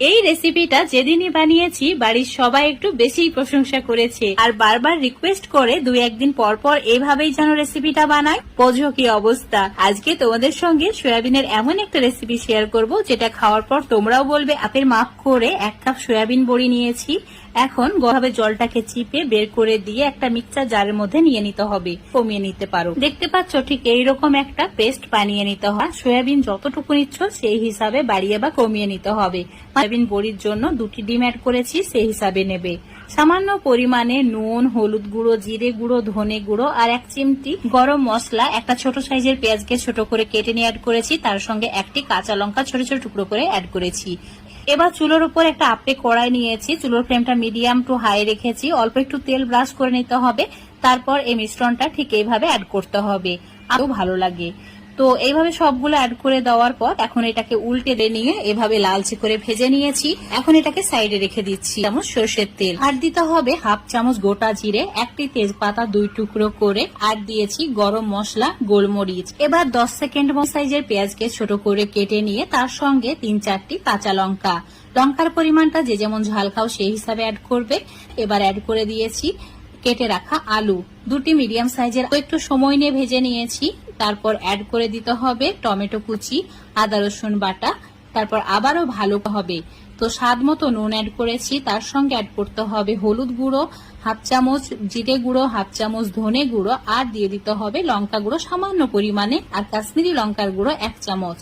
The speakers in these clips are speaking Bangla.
এই রেসিপিটা যেদিনই বানিয়েছি বাড়ির সবাই একটু বেশি প্রশংসা করেছে আর বারবার রিকোয়েস্ট করে 2-1 দিন পর পর এইভাবেই যেন রেসিপিটা বানায়। বোঝো কি অবস্থা। আজকে তোমাদের সঙ্গে সয়াবিনের এমন একটা রেসিপি শেয়ার করব যেটা খাওয়ার পর তোমরাও বলবে আপের মাপ করে 1 কাপ সয়াবিন বড়ি নিয়েছি। এখন গভাবে জলটাকে চিপে বের করে দিয়ে একটা মিক্সার জারের মধ্যে নিয়ে নিতে হবে, কমিয়ে নিতে পারো। দেখতে পাচ্ছ ঠিক এইরকম একটা পেস্ট বানিয়ে নিতে হয়। সয়াবিন যতটুকু নিচ্ছ সেই হিসাবে বাড়িয়ে বা কমিয়ে নিতে হবে। সয়াবিন বড়ির জন্য 2টি ডিম অ্যাড করেছি, সেই হিসাবে নেবে। সামান্য পরিমাণে নুন, হলুদ গুঁড়ো, জিরে গুঁড়ো, ধনে গুঁড়ো আর 1 চিমটি গরম মশলা, একটা ছোট সাইজের পেঁয়াজকে ছোট করে কেটে নিয়ে অ্যাড করেছি। তার সঙ্গে 1টি কাঁচা লঙ্কা ছোট ছোট টুকরো করে অ্যাড করেছি। এবার চুলোর উপর একটা আপে কড়াই নিয়েছি, চুলোর ফ্লেমটা মিডিয়াম টু হাই রেখেছি। অল্প একটু তেল ব্রাশ করে নিতে হবে। তারপর এই মিশ্রণটা ঠিক এইভাবে অ্যাড করতে হবে, আরো ভালো লাগে। তো এইভাবে সবগুলো অ্যাড করে দেওয়ার পর এখন এটাকে উল্টে নিয়ে এভাবে লালচে করে ভেজে নিয়েছি। এখন এটাকে সাইডে রেখে দিচ্ছি। চামচ সর্ষের তেল আর দিতে হবে, 1/2 চামচ গোটা জিরে, 1টি তেজপাতা 2 টুকরো করে, আর দিয়েছি গরম মশলা, গোলমরিচ। এবার 10 সেকেন্ড সাইজের পেঁয়াজকে ছোট করে কেটে নিয়ে তার সঙ্গে 3-4টি কাঁচা লঙ্কা, লঙ্কার পরিমাণটা যে যেমন ঝাল খাও সেই হিসাবে অ্যাড করবে। এবার অ্যাড করে দিয়েছি কেটে রাখা আলু, 2টি মিডিয়াম সাইজের, একটু সময় নিয়ে ভেজে নিয়েছি। তারপর অ্যাড করে দিতে হবে টমেটো কুচি, আদা রসুন বাটা। তারপর আবারও ভালো হবে। তো স্বাদ মতো নুন অ্যাড করেছি। তার সঙ্গে অ্যাড করতে হবে হলুদ গুঁড়ো 1/2 চামচ, জিরে গুঁড়ো 1/2 চামচ, ধনে গুঁড়ো, আর দিয়ে দিতে হবে লঙ্কা গুঁড়ো সামান্য পরিমাণে, আর কাশ্মীরি লঙ্কার গুঁড়ো 1 চামচ।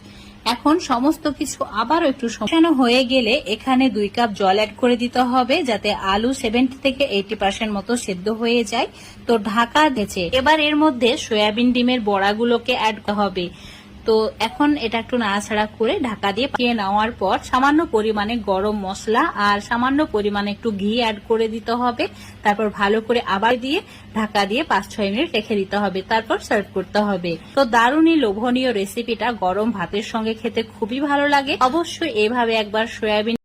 এখন সমস্ত কিছু আবারও একটু মেশানো হয়ে গেলে এখানে 2 কাপ জল অ্যাড করে দিতে হবে, যাতে আলু 70 থেকে 80% মতো সেদ্ধ হয়ে যায়। তো ঢাকা দিয়েছে। এবার এর মধ্যে সয়াবিন ডিমের বড়াগুলোকে অ্যাড করতে হবে। তো এখন এটা একটু নাড়াচাড়া করে ঢাকা দিয়ে পাকিয়ে নেওয়ার পর সামান্য পরিমাণে গরম মশলা আর সামান্য পরিমাণে একটু ঘি অ্যাড করে দিতে হবে। তারপর ভালো করে আবার দিয়ে ঢাকা দিয়ে 5-6 মিনিট রেখে দিতে হবে। তারপর সার্ভ করতে হবে। তো দারুণই লোভনীয় রেসিপিটা গরম ভাতের সঙ্গে খেতে খুবই ভালো লাগে। অবশ্যই এভাবে একবার সয়াবিন